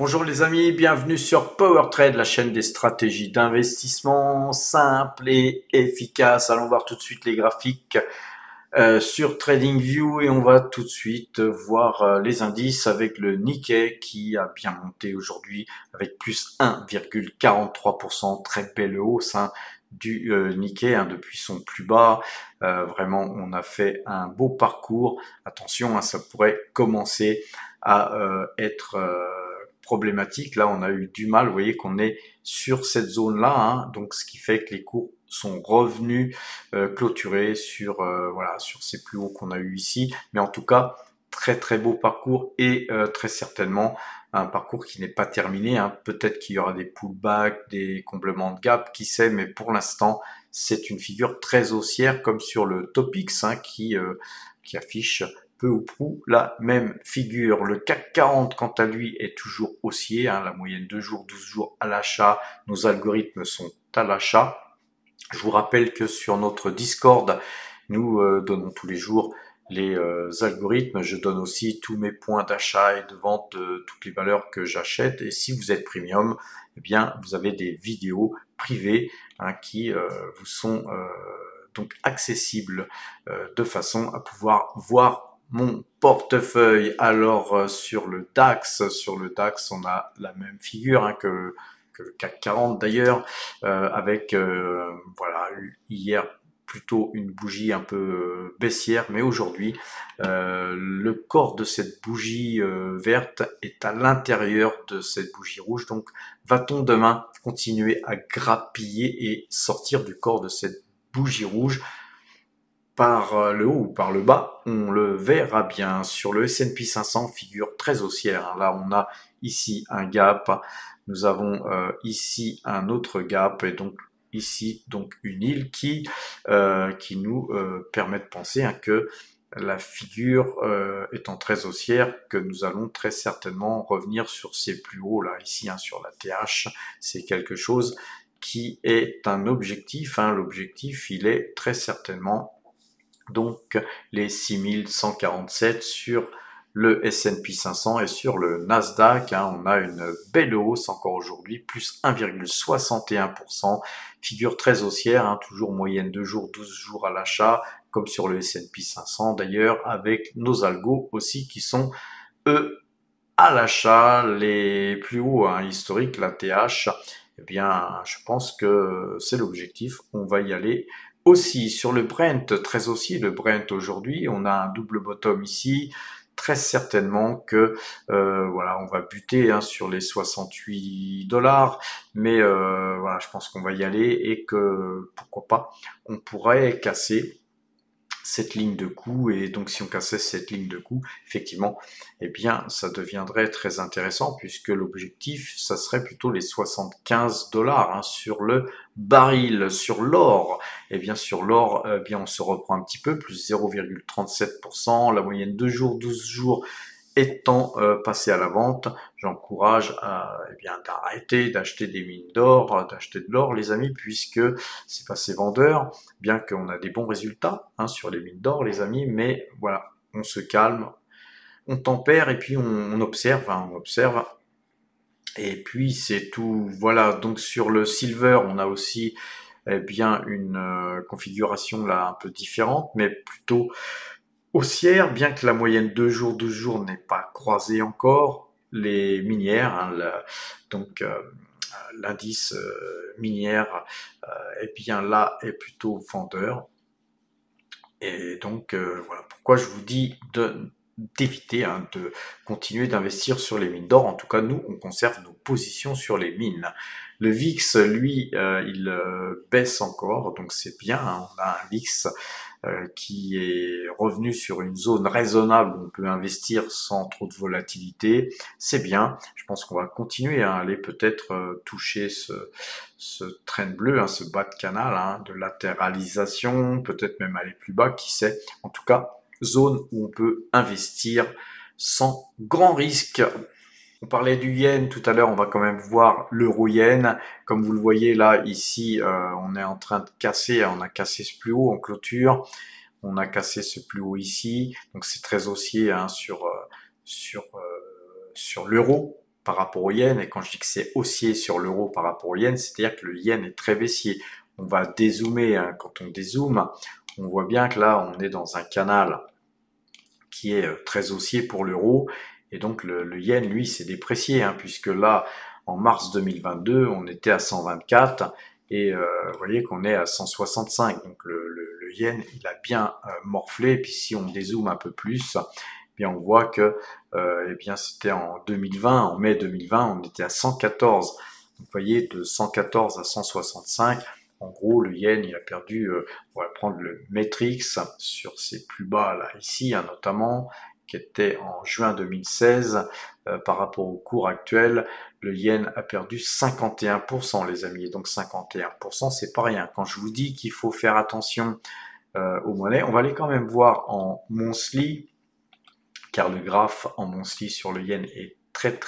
Bonjour les amis, bienvenue sur PowerTrade, la chaîne des stratégies d'investissement simples et efficaces. Allons voir tout de suite les graphiques sur TradingView et on va tout de suite voir les indices avec le Nikkei qui a bien monté aujourd'hui avec plus 1,43%, très belle hausse du Nikkei depuis son plus bas. Vraiment, on a fait un beau parcours. Attention, ça pourrait commencer à être problématique. Là, on a eu du mal. Vous voyez qu'on est sur cette zone-là, donc ce qui fait que les cours sont revenus clôturés sur voilà sur ces plus hauts qu'on a eu ici. Mais en tout cas, très très beau parcours et très certainement un parcours qui n'est pas terminé. Peut-être qu'il y aura des pullbacks, des comblements de gap, qui sait. Mais pour l'instant, c'est une figure très haussière, comme sur le Topix qui affiche peu ou prou la même figure. Le CAC 40, quant à lui, est toujours haussier. La moyenne 2 jours, 12 jours à l'achat. Nos algorithmes sont à l'achat. Je vous rappelle que sur notre Discord, nous donnons tous les jours les algorithmes. Je donne aussi tous mes points d'achat et de vente de toutes les valeurs que j'achète. Et si vous êtes premium, eh bien, vous avez des vidéos privées qui vous sont donc accessibles de façon à pouvoir voir mon portefeuille. Alors sur le DAX, on a la même figure que le CAC 40 d'ailleurs, avec voilà hier plutôt une bougie un peu baissière, mais aujourd'hui le corps de cette bougie verte est à l'intérieur de cette bougie rouge. Donc va-t-on demain continuer à grappiller et sortir du corps de cette bougie rouge par le haut ou par le bas? On le verra bien. Sur le S&P 500, figure très haussière. Là, on a ici un gap. Nous avons ici un autre gap et donc ici donc une île qui nous permet de penser que la figure étant très haussière, que nous allons très certainement revenir sur ces plus hauts là ici sur la TH. C'est quelque chose qui est un objectif. L'objectif, il est très certainement donc les 6147 sur le S&P 500 et sur le Nasdaq, on a une belle hausse encore aujourd'hui, plus 1,61%, figure très haussière, toujours moyenne 2 jours, 12 jours à l'achat, comme sur le S&P 500 d'ailleurs, avec nos algos aussi qui sont eux à l'achat, les plus hauts historiques, la TH, eh bien, je pense que c'est l'objectif. On va y aller aussi. Sur le Brent, très aussi, le Brent aujourd'hui, on a un double bottom ici. Très certainement que voilà, on va buter sur les 68 $, mais voilà, je pense qu'on va y aller et que pourquoi pas, on pourrait casser cette ligne de coût, et donc si on cassait cette ligne de coût, effectivement, eh bien, ça deviendrait très intéressant puisque l'objectif, ça serait plutôt les 75 $ sur le baril. Sur l'or, eh bien, sur l'or, eh bien, on se reprend un petit peu, plus 0,37%, la moyenne 2 jours, 12 jours, étant passé à la vente, j'encourage à d'arrêter d'acheter des mines d'or, d'acheter de l'or les amis, puisque c'est passé vendeur, bien qu'on a des bons résultats sur les mines d'or les amis, mais voilà, on se calme, on tempère et puis on observe, et puis c'est tout. Voilà, donc sur le silver, on a aussi bien une configuration là un peu différente, mais plutôt haussière, bien que la moyenne 2 jours, 12 jours n'est pas croisée encore. Les minières, donc l'indice minière, eh bien là est plutôt vendeur. Et donc voilà pourquoi je vous dis d'éviter de continuer d'investir sur les mines d'or. En tout cas, nous, on conserve nos positions sur les mines. Le VIX, lui, il baisse encore, donc c'est bien. On a un VIX qui est revenu sur une zone raisonnable où on peut investir sans trop de volatilité. C'est bien. Je pense qu'on va continuer à aller peut-être toucher ce trend bleu, ce bas de canal de latéralisation, peut-être même aller plus bas, qui sait. En tout cas, zone où on peut investir sans grand risque. On parlait du yen tout à l'heure, on va quand même voir l'euro-yen. Comme vous le voyez là, ici, on est en train de casser, on a cassé ce plus haut en clôture, on a cassé ce plus haut ici, donc c'est très haussier sur l'euro par rapport au yen, et quand je dis que c'est haussier sur l'euro par rapport au yen, c'est-à-dire que le yen est très baissier. On va dézoomer, hein. Quand on dézoome, on voit bien que là, on est dans un canal qui est très haussier pour l'euro, et donc le yen, lui, s'est déprécié, hein, puisque là, en mars 2022, on était à 124, et vous voyez qu'on est à 165, donc le yen, il a bien morflé, et puis si on dézoome un peu plus, eh bien on voit que eh bien c'était en 2020, en mai 2020, on était à 114. Donc, vous voyez, de 114 à 165, en gros, le yen, il a perdu, on va prendre le Matrix sur ses plus bas, là, ici, hein, notamment, qui était en juin 2016, par rapport au cours actuel, le yen a perdu 51%, les amis. Et donc 51%, c'est pas rien. Quand je vous dis qu'il faut faire attention aux monnaies, on va aller quand même voir en monthly, car le graphe en monthly sur le yen est très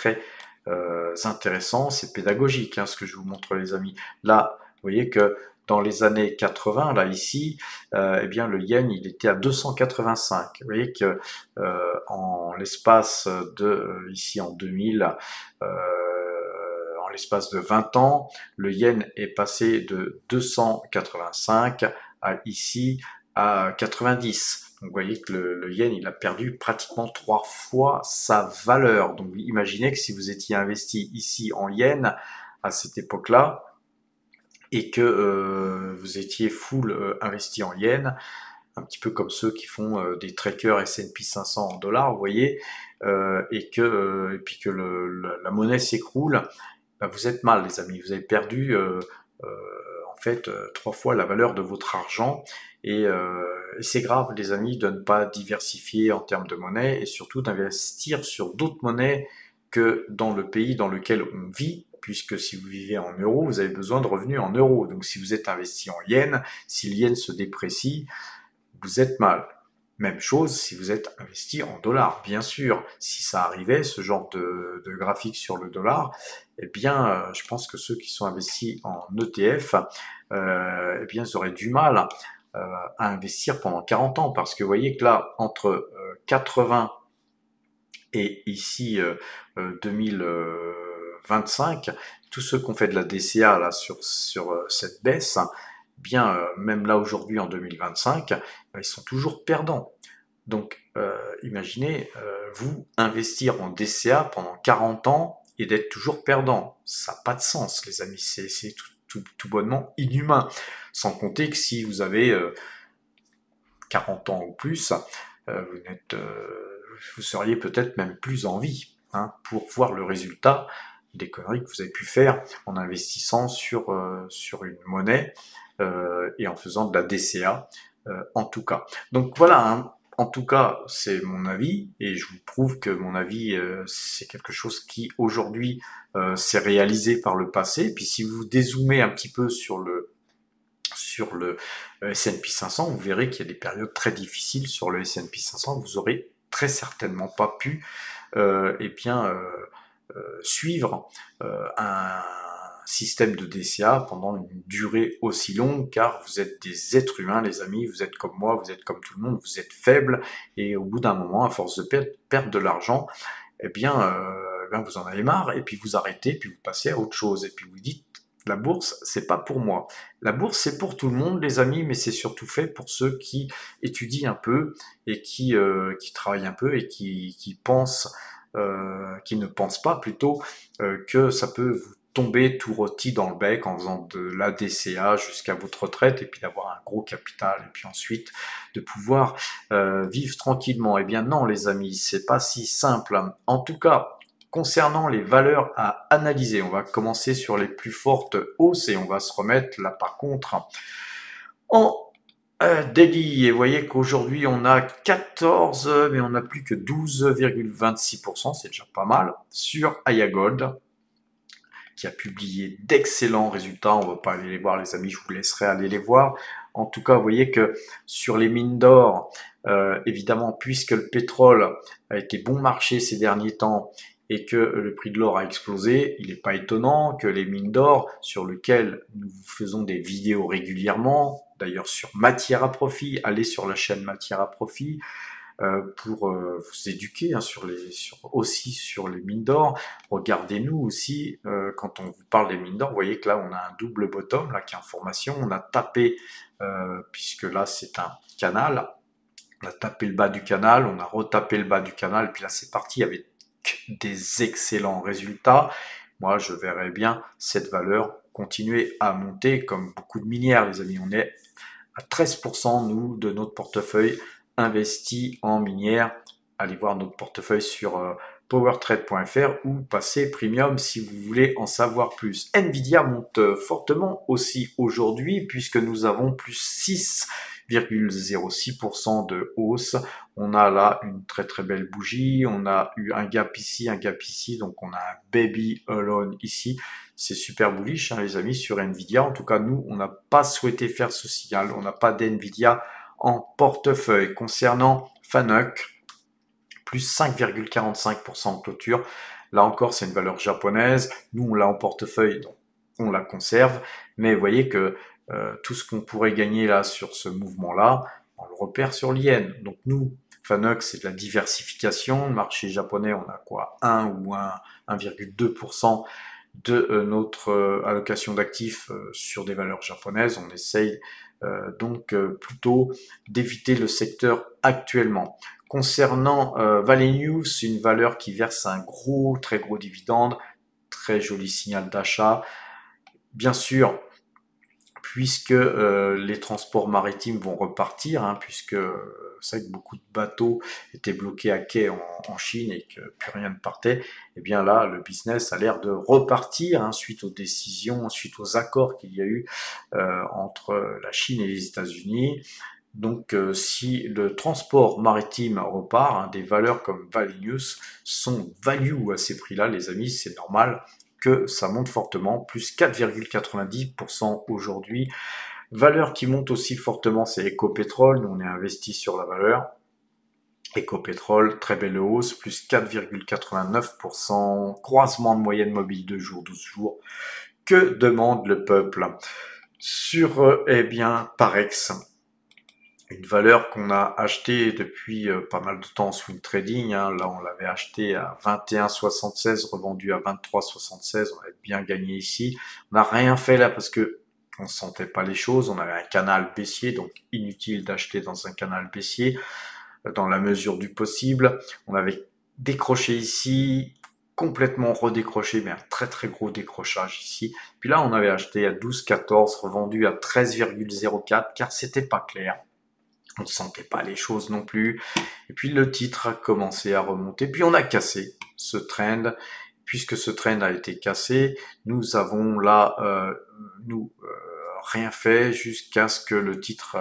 intéressant, c'est pédagogique, hein, ce que je vous montre, les amis. Là, vous voyez que dans les années 80, là ici, eh bien le yen il était à 285. Vous voyez que en l'espace de ici en 2000, en l'espace de 20 ans, le yen est passé de 285 à ici à 90. Donc vous voyez que le yen, il a perdu pratiquement 3 fois sa valeur. Donc imaginez que si vous étiez investi ici en yen à cette époque-là, et que vous étiez full investi en yen, un petit peu comme ceux qui font des trackers S&P 500 en dollars, vous voyez, et puis que la monnaie s'écroule, bah, vous êtes mal, les amis. Vous avez perdu en fait 3 fois la valeur de votre argent, et c'est grave, les amis, de ne pas diversifier en termes de monnaie, et surtout d'investir sur d'autres monnaies que dans le pays dans lequel on vit, puisque si vous vivez en euros, vous avez besoin de revenus en euros. Donc si vous êtes investi en yens, si le yen se déprécie, vous êtes mal. Même chose si vous êtes investi en dollars, bien sûr. Si ça arrivait, ce genre de graphique sur le dollar, eh bien, je pense que ceux qui sont investis en ETF, eh bien, ils auraient du mal à investir pendant 40 ans, parce que vous voyez que là, entre 80 et ici 2025, tous ceux qui ont fait de la DCA là sur cette baisse, bien même là aujourd'hui en 2025, ils sont toujours perdants. Donc imaginez vous investir en DCA pendant 40 ans et d'être toujours perdant. Ça n'a pas de sens, les amis, c'est tout bonnement inhumain. Sans compter que si vous avez 40 ans ou plus, vous seriez peut-être même plus en vie, hein, pour voir le résultat des conneries que vous avez pu faire en investissant sur une monnaie et en faisant de la DCA, en tout cas. Donc voilà, hein. En tout cas, c'est mon avis, et je vous prouve que mon avis, c'est quelque chose qui aujourd'hui s'est réalisé par le passé. Et puis si vous dézoomez un petit peu sur le S&P 500, vous verrez qu'il y a des périodes très difficiles sur le S&P 500. Vous aurez très certainement pas pu eh bien, suivre un système de DCA pendant une durée aussi longue, car vous êtes des êtres humains, les amis, vous êtes comme moi, vous êtes comme tout le monde, vous êtes faibles, et au bout d'un moment, à force de perdre de l'argent, eh bien, vous en avez marre, et puis vous arrêtez, puis vous passez à autre chose, et puis vous dites, la bourse, c'est pas pour moi. La bourse, c'est pour tout le monde, les amis, mais c'est surtout fait pour ceux qui étudient un peu, et qui travaillent un peu, et qui pensent, qui ne pensent pas plutôt que ça peut vous tomber tout rôti dans le bec en faisant de la DCA jusqu'à votre retraite, et puis d'avoir un gros capital, et puis ensuite de pouvoir vivre tranquillement. Eh bien non, les amis, c'est pas si simple. En tout cas, concernant les valeurs à analyser, on va commencer sur les plus fortes hausses, et on va se remettre là par contre en daily. Et vous voyez qu'aujourd'hui on a 14, mais on n'a plus que 12,26%, c'est déjà pas mal, sur Aya Gold, qui a publié d'excellents résultats. On ne va pas aller les voir, les amis, je vous laisserai aller les voir. En tout cas, vous voyez que sur les mines d'or, évidemment, puisque le pétrole a été bon marché ces derniers temps et que le prix de l'or a explosé, il n'est pas étonnant que les mines d'or, sur lesquelles nous faisons des vidéos régulièrement, d'ailleurs sur Matière à Profit, allez sur la chaîne Matière à Profit, pour vous éduquer hein, aussi sur les mines d'or. Regardez-nous aussi, quand on vous parle des mines d'or, vous voyez que là on a un double bottom, là qui est en formation, on a tapé, puisque là c'est un canal, on a tapé le bas du canal, on a retapé le bas du canal, et puis là c'est parti avec des excellents résultats. Moi je verrais bien cette valeur continuer à monter comme beaucoup de minières les amis. On est à 13% nous de notre portefeuille investi en minière. Allez voir notre portefeuille sur powertrade.fr ou passez premium si vous voulez en savoir plus. Nvidia monte fortement aussi aujourd'hui puisque nous avons plus 6,06% de hausse. On a là une très très belle bougie, on a eu un gap ici, donc on a un baby alone ici. C'est super bullish hein, les amis sur Nvidia. En tout cas nous on n'a pas souhaité faire ce signal, on n'a pas d'Nvidia en portefeuille. Concernant Fanuc, plus 5,45% en clôture. Là encore, c'est une valeur japonaise. Nous, on l'a en portefeuille, donc on la conserve. Mais vous voyez que tout ce qu'on pourrait gagner là sur ce mouvement-là, on le repère sur l'yen. Donc nous, Fanuc, c'est de la diversification. Le marché japonais, on a quoi 1 ou 1,2% de notre allocation d'actifs sur des valeurs japonaises. On essaye donc plutôt d'éviter le secteur actuellement. Concernant Valley News, c'est une valeur qui verse un très gros dividende, très joli signal d'achat. Bien sûr, puisque les transports maritimes vont repartir, hein, puisque c'est vrai que beaucoup de bateaux étaient bloqués à quai en Chine et que plus rien ne partait, et bien là, le business a l'air de repartir hein, suite aux décisions, suite aux accords qu'il y a eu entre la Chine et les États-Unis. Donc, si le transport maritime repart, hein, des valeurs comme Valley News sont value à ces prix-là, les amis, c'est normal que ça monte fortement, plus 4,90% aujourd'hui. Valeur qui monte aussi fortement, c'est Ecopetrol. Nous, on est investi sur la valeur. Ecopetrol, très belle hausse, plus 4,89%. Croisement de moyenne mobile 2 jours, 12 jours. Que demande le peuple? Sur, eh bien, Parex. Une valeur qu'on a achetée depuis pas mal de temps en swing trading. Hein. Là, on l'avait acheté à 21,76, revendu à 23,76. On avait bien gagné ici. On n'a rien fait là parce que on sentait pas les choses. On avait un canal baissier, donc inutile d'acheter dans un canal baissier dans la mesure du possible. On avait décroché ici, complètement redécroché, mais un très très gros décrochage ici. Puis là, on avait acheté à 12,14, revendu à 13,04, car c'était pas clair. On ne sentait pas les choses non plus. Et puis le titre a commencé à remonter. Puis on a cassé ce trend. Puisque ce trend a été cassé, nous avons là, rien fait jusqu'à ce que le titre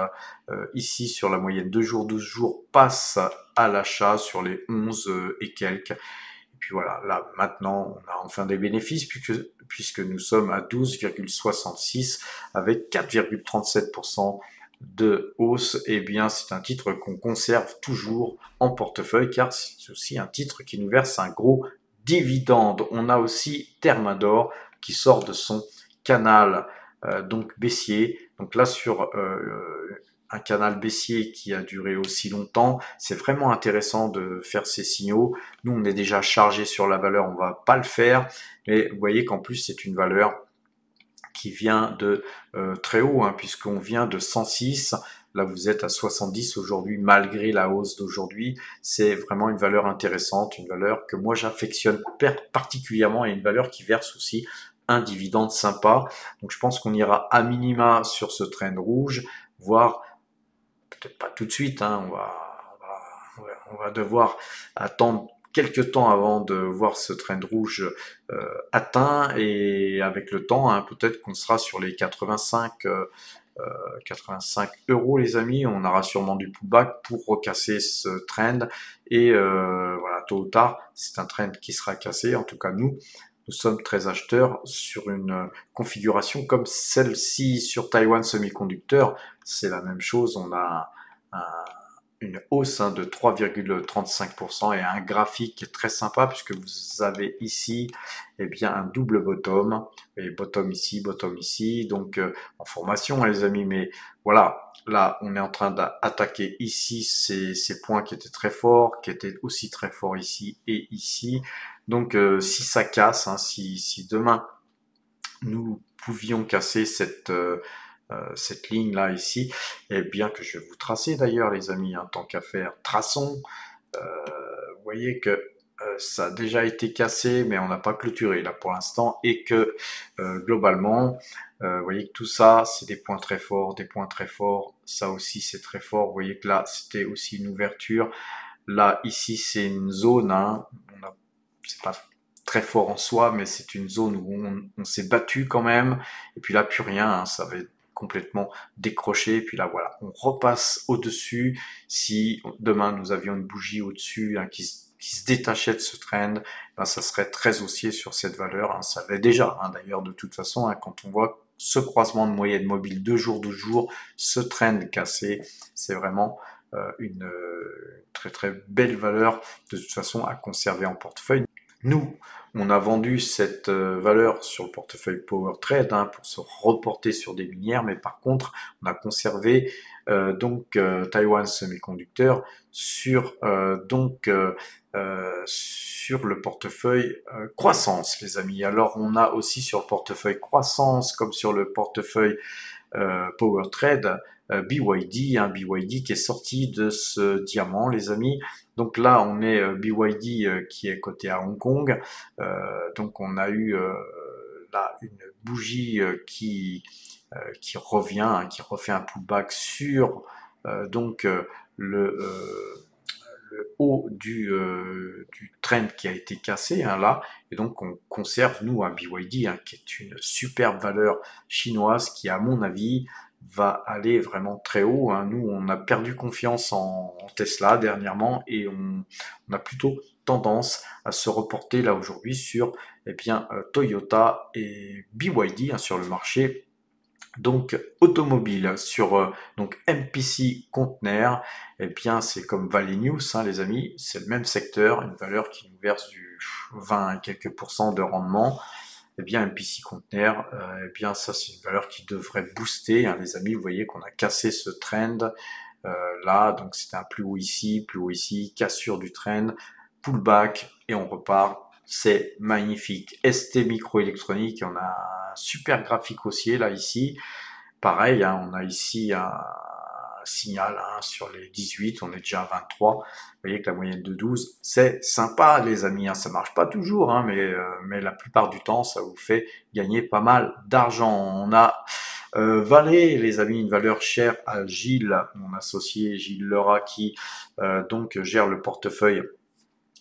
ici sur la moyenne 2 jours, 12 jours passe à l'achat sur les 11 et quelques. Et puis voilà, là maintenant on a enfin des bénéfices puisque nous sommes à 12,66 avec 4,37% de hausse. Eh bien c'est un titre qu'on conserve toujours en portefeuille car c'est aussi un titre qui nous verse un gros dividende. On a aussi Thermador qui sort de son canal donc baissier. Donc là sur un canal baissier qui a duré aussi longtemps, c'est vraiment intéressant de faire ces signaux. Nous on est déjà chargé sur la valeur, on va pas le faire, mais vous voyez qu'en plus c'est une valeur qui vient de très haut, hein, puisqu'on vient de 106. Là, vous êtes à 70 aujourd'hui, malgré la hausse d'aujourd'hui. C'est vraiment une valeur intéressante, une valeur que moi j'affectionne particulièrement et une valeur qui verse aussi un dividende sympa. Donc, je pense qu'on ira à minima sur ce trend rouge, voire peut-être pas tout de suite. Hein, on va devoir attendre quelques temps avant de voir ce trend rouge atteint et avec le temps, hein, peut-être qu'on sera sur les 85 euros les amis, on aura sûrement du pullback pour recasser ce trend et voilà, tôt ou tard, c'est un trend qui sera cassé. En tout cas, nous sommes très acheteurs sur une configuration comme celle-ci sur Taiwan Semiconductor. C'est la même chose, on a un une hausse de 3,35% et un graphique très sympa puisque vous avez ici eh bien un double bottom et bottom ici donc en formation les amis, mais voilà, là on est en train d'attaquer ici ces points qui étaient très forts, qui étaient aussi très forts ici et ici, donc si ça casse, hein, si demain nous pouvions casser cette ligne là ici, et bien que je vais vous tracer d'ailleurs les amis, hein, tant qu'à faire, traçons. Vous voyez que ça a déjà été cassé, mais on n'a pas clôturé là pour l'instant, et que globalement, vous voyez que tout ça, c'est des points très forts, des points très forts, ça aussi c'est très fort, vous voyez que là, c'était aussi une ouverture, là, ici, c'est une zone, hein, c'est pas très fort en soi, mais c'est une zone où on s'est battu quand même, et puis là, plus rien, hein, ça va être complètement décroché, et puis là, voilà, on repasse au-dessus. Si demain, nous avions une bougie au-dessus, hein, qui se détachait de ce trend, ben, ça serait très haussier sur cette valeur, hein, ça l'est déjà, hein, d'ailleurs, de toute façon, hein, quand on voit ce croisement de moyenne mobile 2 jours, 12 jours, ce trend cassé, c'est vraiment une très très belle valeur de toute façon à conserver en portefeuille. Nous, on a vendu cette valeur sur le portefeuille Power Trade, hein, pour se reporter sur des minières, mais par contre, on a conservé Taiwan Semiconductor sur sur le portefeuille croissance, les amis. Alors, on a aussi sur le portefeuille croissance, comme sur le portefeuille Power Trade, BYD, hein, BYD qui est sorti de ce diamant, les amis. Donc là, on est BYD qui est coté à Hong Kong. Donc on a eu là une bougie qui revient, hein, qui refait un pullback sur le le haut du trend qui a été cassé, hein, là, et donc on conserve nous un BYD, hein, qui est une superbe valeur chinoise qui à mon avis va aller vraiment très haut, hein. Nous on a perdu confiance en Tesla dernièrement et on a plutôt tendance à se reporter là aujourd'hui sur eh bien Toyota et BYD, hein, sur le marché donc automobile sur donc MPC Container, eh bien c'est comme Valley News, hein, les amis, c'est le même secteur, une valeur qui nous verse du 20 et quelques pourcents de rendement. Eh bien MPC Container, eh bien ça c'est une valeur qui devrait booster, hein, les amis. Vous voyez qu'on a cassé ce trend là, donc c'était un plus haut ici, cassure du trend, pullback et on repart. C'est magnifique. ST Microélectronique, on a un super graphique haussier là ici. Pareil, hein, on a ici un signal, hein, sur les 18, on est déjà à 23. Vous voyez que la moyenne de 12, c'est sympa les amis, hein, ça marche pas toujours, hein, mais la plupart du temps, ça vous fait gagner pas mal d'argent. On a Vallée, les amis, une valeur chère à Gilles, mon associé Gilles Lerat, qui donc gère le portefeuille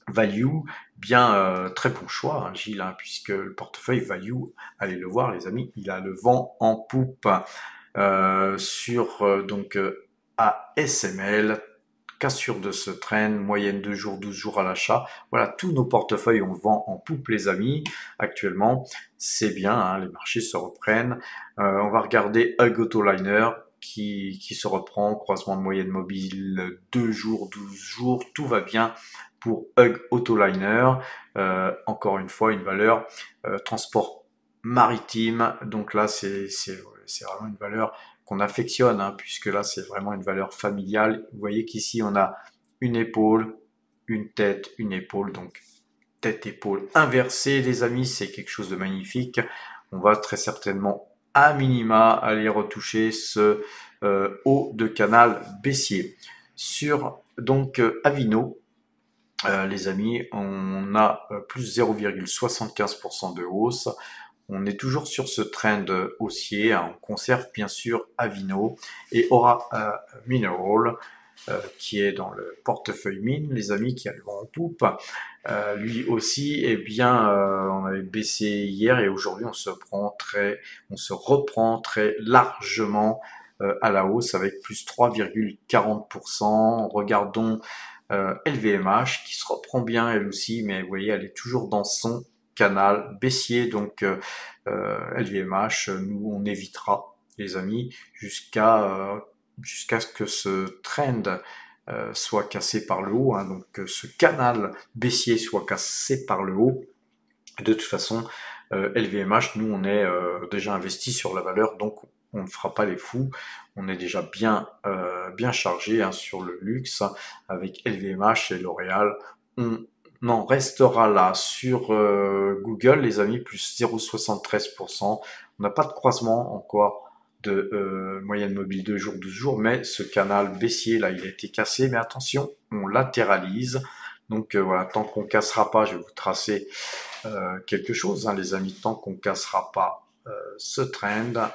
Value, bien très bon choix, hein, Gilles, hein, puisque le portefeuille Value, allez le voir les amis, il a le vent en poupe sur ASML, cassure de ce trend, moyenne 2 jours, 12 jours à l'achat. Voilà, tous nos portefeuilles ont le vent en poupe les amis, actuellement, c'est bien, hein, les marchés se reprennent. On va regarder Hug Autoliner qui se reprend, croisement de moyenne mobile 2 jours, 12 jours, tout va bien pour Hug Autoliner. Encore une fois, une valeur transport maritime, donc là c'est vraiment une valeur qu'on affectionne, hein, puisque là c'est vraiment une valeur familiale. Vous voyez qu'ici on a une épaule, une tête, une épaule, donc tête-épaule inversée les amis, c'est quelque chose de magnifique. On va très certainement à minima aller retoucher ce haut de canal baissier. Sur donc Avino, les amis, on a plus 0,75% de hausse. On est toujours sur ce trend haussier, hein. On conserve bien sûr Avino et Aura Mineral, qui est dans le portefeuille mine, les amis, qui a le vent en poupe. Lui aussi, eh bien, on avait baissé hier et aujourd'hui on se reprend très largement à la hausse avec plus 3,40%. Regardons LVMH qui se reprend bien elle aussi, mais vous voyez, elle est toujours dans son canal baissier, donc LVMH, nous on évitera les amis jusqu'à ce que ce trend soit cassé par le haut, hein, donc que ce canal baissier soit cassé par le haut. De toute façon, LVMH, nous on est déjà investi sur la valeur, donc on ne fera pas les fous. On est déjà bien chargé hein, sur le luxe avec LVMH et L'Oréal. On en restera là sur Google, les amis, plus 0,73%. On n'a pas de croisement encore de moyenne mobile 2 jours, 12 jours, mais ce canal baissier là, il a été cassé. Mais attention, on latéralise. Donc voilà, tant qu'on cassera pas, je vais vous tracer quelque chose, hein, les amis, tant qu'on cassera pas ce trend,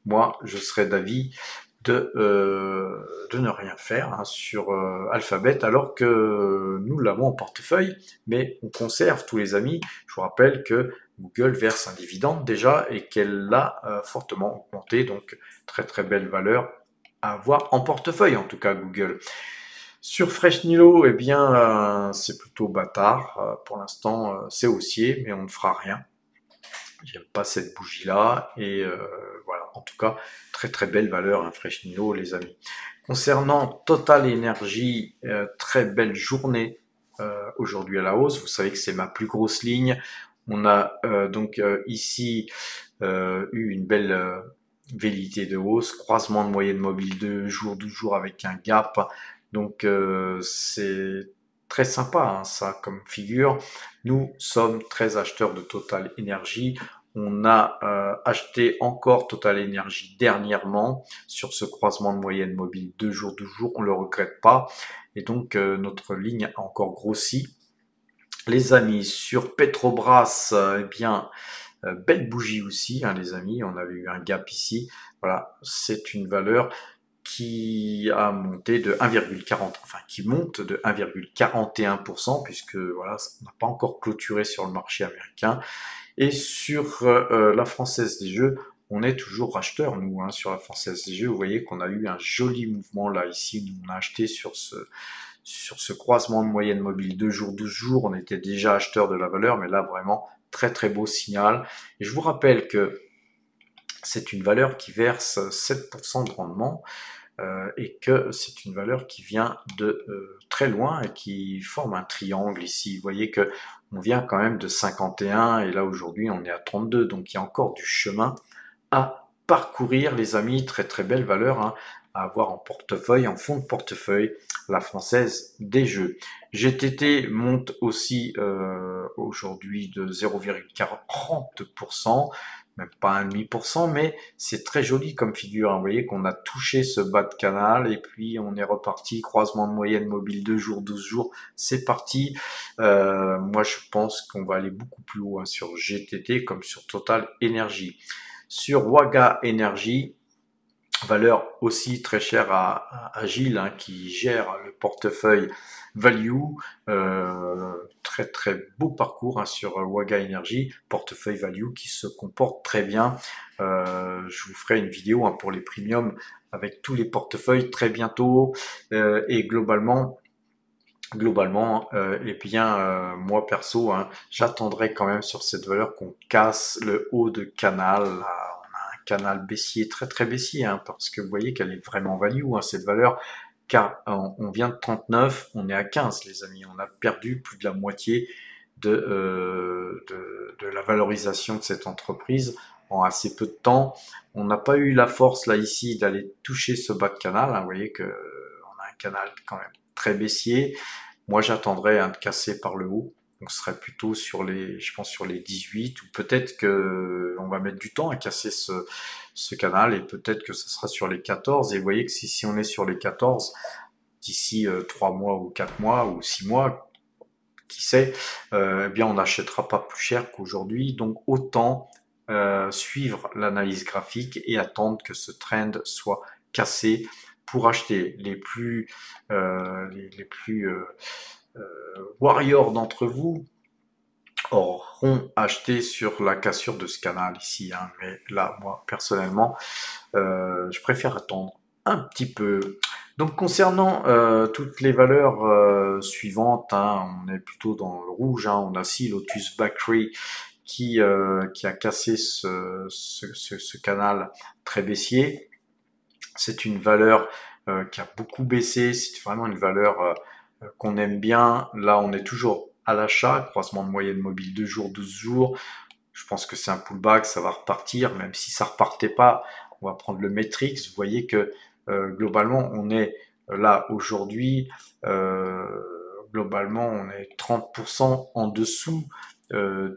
moi, je serais d'avis de ne rien faire hein, sur Alphabet, alors que nous l'avons en portefeuille, mais on conserve tous les amis. Je vous rappelle que Google verse un dividende déjà et qu'elle l'a fortement augmenté, donc très très belle valeur à avoir en portefeuille, en tout cas Google. Sur Fresh Nilo, eh bien, c'est plutôt bâtard. Pour l'instant, c'est haussier, mais on ne fera rien. J'aime pas cette bougie-là. Et voilà, en tout cas, très très belle valeur, hein, Fresh Nilo, les amis. Concernant Total Energy, très belle journée aujourd'hui à la hausse. Vous savez que c'est ma plus grosse ligne. On a donc ici eu une belle velléité de hausse, croisement de moyenne mobile de jour, 12 jours avec un gap. Donc c'est très sympa hein, ça comme figure. Nous sommes très acheteurs de Total Energy. On a acheté encore Total Energy dernièrement sur ce croisement de moyenne mobile 2 jours, 12 jours. On le regrette pas. Et donc notre ligne a encore grossi. Les amis, sur Petrobras, eh bien, belle bougie aussi, hein, les amis. On avait eu un gap ici. Voilà, c'est une valeur qui a monté de 1,40, enfin qui monte de 1,41%, puisque voilà, ça n'a pas encore clôturé sur le marché américain. Et sur la Française des Jeux, on est toujours racheteur, nous, hein, sur la Française des Jeux. Vous voyez qu'on a eu un joli mouvement là, ici. Nous, on a acheté sur ce croisement de moyenne mobile 2 jours, 12 jours. On était déjà acheteur de la valeur, mais là, vraiment, très très beau signal. Et je vous rappelle que c'est une valeur qui verse 7% de rendement et que c'est une valeur qui vient de très loin et qui forme un triangle ici. Vous voyez que on vient quand même de 51 et là aujourd'hui on est à 32, donc il y a encore du chemin à parcourir les amis. Très très belle valeur hein, à avoir en portefeuille, en fond de portefeuille, la Française des Jeux. GTT monte aussi aujourd'hui de 0,40%, même pas 1,5%, mais c'est très joli comme figure. Hein. Vous voyez qu'on a touché ce bas de canal et puis on est reparti, croisement de moyenne mobile 2 jours, 12 jours, c'est parti. Moi je pense qu'on va aller beaucoup plus haut hein, sur GTT comme sur Total Energy. Sur Waga Energy, valeur aussi très chère à Gilles, hein, qui gère le portefeuille Value. Très très beau parcours hein, sur Waga Energy, portefeuille Value qui se comporte très bien. Je vous ferai une vidéo hein, pour les premiums avec tous les portefeuilles très bientôt. Et globalement, eh bien, moi perso, hein, j'attendrai quand même sur cette valeur qu'on casse le haut de canal. Là, on a un canal baissier, très très baissier, hein, parce que vous voyez qu'elle est vraiment value, hein, cette valeur, car on vient de 39, on est à 15, les amis. On a perdu plus de la moitié de la valorisation de cette entreprise en assez peu de temps. On n'a pas eu la force là ici d'aller toucher ce bas de canal. Hein, vous voyez que on a un canal quand même très baissier. Moi, j'attendrais un de casser par le haut. Donc, ce serait plutôt sur les, je pense, sur les 18 ou peut-être que on va mettre du temps à casser ce canal et peut-être que ce sera sur les 14. Et vous voyez que si on est sur les 14, d'ici 3 mois ou 4 mois ou 6 mois, qui sait, eh bien, on n'achètera pas plus cher qu'aujourd'hui. Donc, autant suivre l'analyse graphique et attendre que ce trend soit cassé pour acheter les plus warriors d'entre vous auront acheté sur la cassure de ce canal ici, hein. Mais là, moi, personnellement, je préfère attendre un petit peu. Donc, concernant toutes les valeurs suivantes, hein, on est plutôt dans le rouge, hein, on a si Lotus Bakery qui a cassé ce canal très baissier. C'est une valeur qui a beaucoup baissé. C'est vraiment une valeur qu'on aime bien. Là, on est toujours à l'achat, croisement de moyenne mobile 2 jours, 12 jours. Je pense que c'est un pullback, ça va repartir. Même si ça repartait pas, on va prendre le Matrix. Vous voyez que globalement, on est là aujourd'hui. euh, Globalement, on est 30% en dessous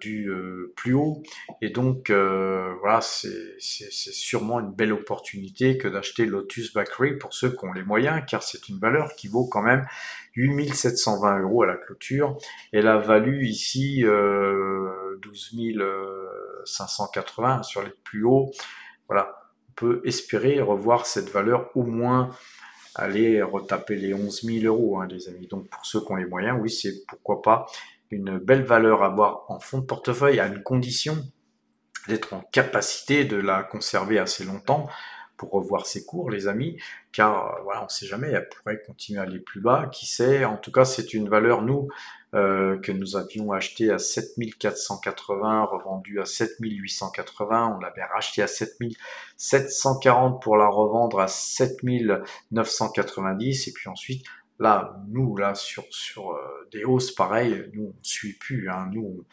du plus haut. Et donc, voilà, c'est sûrement une belle opportunité que d'acheter Lotus Bakery pour ceux qui ont les moyens, car c'est une valeur qui vaut quand même 8 720 € à la clôture. Elle a valu ici 12 580 sur les plus hauts. Voilà, on peut espérer revoir cette valeur au moins aller retaper les 11 000 €, hein, les amis. Donc pour ceux qui ont les moyens, oui, c'est pourquoi pas une belle valeur à avoir en fond de portefeuille à une condition d'être en capacité de la conserver assez longtemps pour revoir ses cours, les amis, car voilà, on ne sait jamais, elle pourrait continuer à aller plus bas, qui sait. En tout cas, c'est une valeur, nous, que nous avions acheté à 7 480, revendu à 7 880, on l'avait racheté à 7 740 pour la revendre à 7 990, et puis ensuite, là, nous, là, sur des hausses pareilles, nous, on ne suit plus, hein, nous,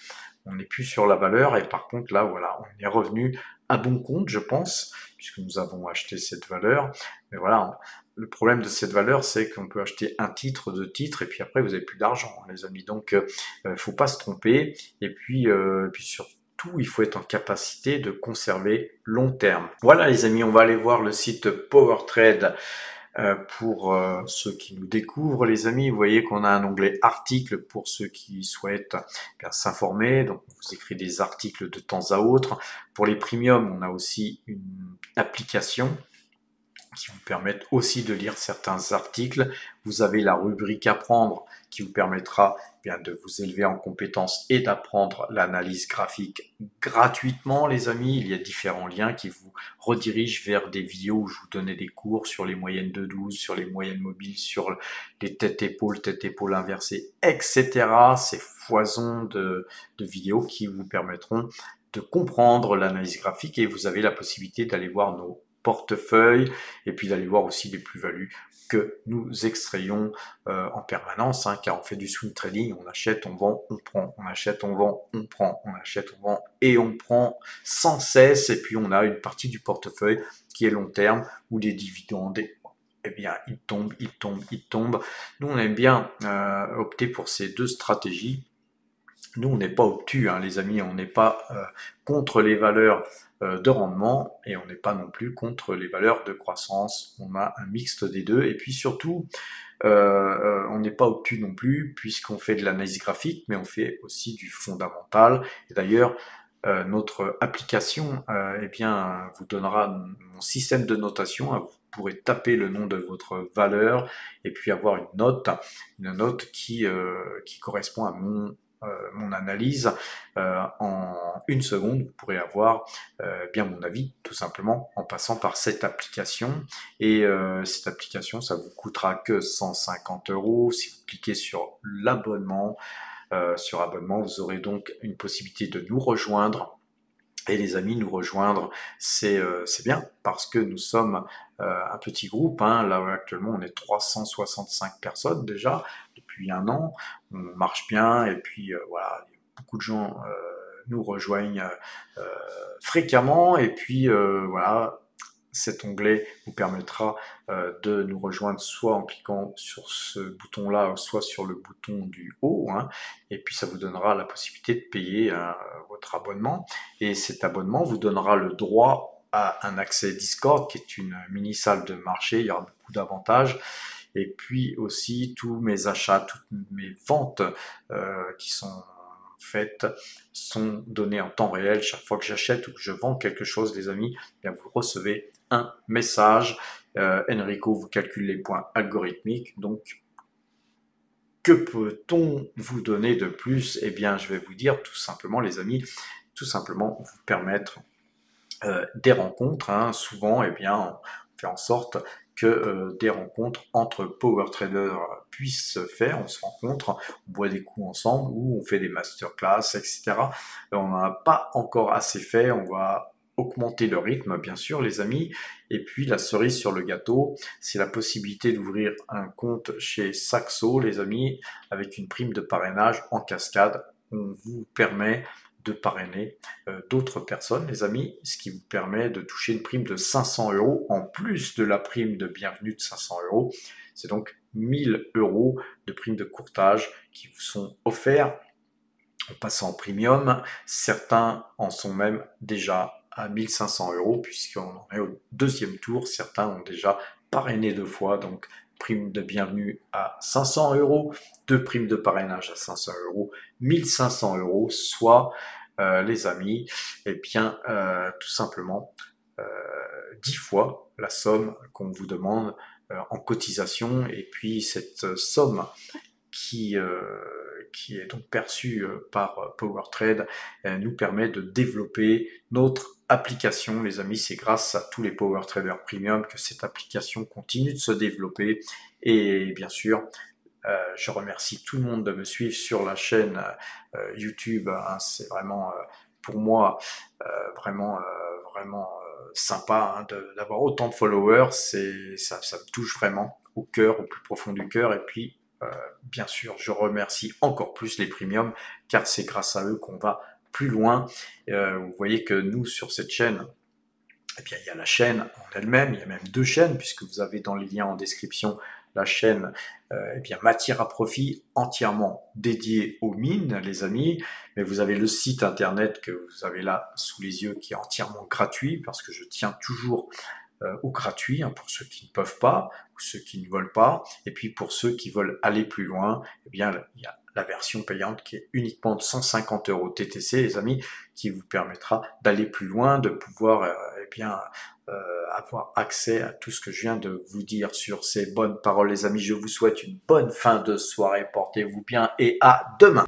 on n'est plus sur la valeur, et par contre là voilà, on est revenu à bon compte, je pense, puisque nous avons acheté cette valeur. Mais voilà, le problème de cette valeur, c'est qu'on peut acheter un titre, deux titres, et puis après vous n'avez plus d'argent, hein, les amis. Donc faut pas se tromper, et puis surtout il faut être en capacité de conserver long terme. Voilà les amis, on va aller voir le site PowerTrade. Pour ceux qui nous découvrent, les amis, vous voyez qu'on a un onglet articles pour ceux qui souhaitent bien s'informer. Donc, on vous écrit des articles de temps à autre. Pour les premiums, on a aussi une application qui vous permettent aussi de lire certains articles. Vous avez la rubrique apprendre qui vous permettra bien de vous élever en compétences et d'apprendre l'analyse graphique gratuitement, les amis. Il y a différents liens qui vous redirigent vers des vidéos où je vous donnais des cours sur les moyennes de 12, sur les moyennes mobiles, sur les tête-épaule inversées, etc. C'est foison de vidéos qui vous permettront de comprendre l'analyse graphique, et vous avez la possibilité d'aller voir nos portefeuille, et puis d'aller voir aussi les plus-values que nous extrayons en permanence, hein, car on fait du swing trading, on achète, on vend, on prend, on achète, on vend, on prend, on achète, on vend et on prend sans cesse, et puis on a une partie du portefeuille qui est long terme, où les dividendes, eh bien, ils tombent, ils tombent, ils tombent. Nous, on aime bien opter pour ces deux stratégies. Nous, on n'est pas obtus, hein, les amis, on n'est pas contre les valeurs de rendement, et on n'est pas non plus contre les valeurs de croissance. On a un mixte des deux, et puis surtout, on n'est pas obtus non plus puisqu'on fait de l'analyse graphique, mais on fait aussi du fondamental. Et d'ailleurs, notre application eh bien, vous donnera mon système de notation. Vous pourrez taper le nom de votre valeur et puis avoir une note qui correspond à mon analyse. En une seconde, vous pourrez avoir bien mon avis, tout simplement, en passant par cette application. Et cette application, ça vous coûtera que 150 €. Si vous cliquez sur abonnement, vous aurez donc une possibilité de nous rejoindre. Et les amis, nous rejoindre, c'est bien, parce que nous sommes un petit groupe, hein. Là actuellement on est 365 personnes déjà depuis un an, on marche bien, et puis voilà, beaucoup de gens nous rejoignent fréquemment, et puis voilà, cet onglet vous permettra de nous rejoindre soit en cliquant sur ce bouton-là, soit sur le bouton du haut, hein, et puis ça vous donnera la possibilité de payer votre abonnement, et cet abonnement vous donnera le droit à un accès Discord, qui est une mini salle de marché. Il y aura beaucoup d'avantages, et puis aussi tous mes achats, toutes mes ventes qui sont faites sont données en temps réel. Chaque fois que j'achète ou que je vends quelque chose, les amis, eh bien vous recevez un message. Enrico vous calcule les points algorithmiques. Donc, que peut-on vous donner de plus? Eh bien, je vais vous dire tout simplement, les amis, tout simplement vous permettre des rencontres, hein. Souvent, eh bien, on fait en sorte que des rencontres entre power traders puissent se faire. On se rencontre, on boit des coups ensemble, ou on fait des masterclass, etc. On n'en a pas encore assez fait. On va augmenter le rythme, bien sûr, les amis. Et puis, la cerise sur le gâteau, c'est la possibilité d'ouvrir un compte chez Saxo, les amis, avec une prime de parrainage en cascade. On vous permet de parrainer d'autres personnes, les amis, ce qui vous permet de toucher une prime de 500 euros en plus de la prime de bienvenue de 500 euros. C'est donc 1000 euros de prime de courtage qui vous sont offerts en passant en premium. Certains en sont même déjà à 1500 euros puisqu'on en est au deuxième tour. Certains ont déjà parrainé 2 fois, donc prime de bienvenue à 500 euros, 2 primes de parrainage à 500 euros, 1500 euros, soit les amis, et bien tout simplement 10 fois la somme qu'on vous demande en cotisation. Et puis cette somme qui est donc perçue par PowerTrade nous permet de développer notre application. Les amis, c'est grâce à tous les PowerTraders Premium que cette application continue de se développer. Et bien sûr, je remercie tout le monde de me suivre sur la chaîne YouTube. Hein, c'est vraiment pour moi vraiment sympa hein, d'avoir autant de followers. Ça me touche vraiment au cœur, au plus profond du cœur. Et puis bien sûr, je remercie encore plus les premiums car c'est grâce à eux qu'on va plus loin. Vous voyez que nous sur cette chaîne, eh bien, il y a la chaîne en elle-même, il y a même 2 chaînes, puisque vous avez dans les liens en description la chaîne eh bien, Matière à profit entièrement dédiée aux mines, les amis. Mais vous avez le site internet que vous avez là sous les yeux qui est entièrement gratuit, parce que je tiens toujours au gratuit, hein, pour ceux qui ne peuvent pas, ou ceux qui ne veulent pas. Et puis pour ceux qui veulent aller plus loin, eh bien, il y a la version payante qui est uniquement de 150 euros TTC, les amis, qui vous permettra d'aller plus loin, de pouvoir eh bien, avoir accès à tout ce que je viens de vous dire. Sur ces bonnes paroles, les amis, je vous souhaite une bonne fin de soirée, portez-vous bien et à demain.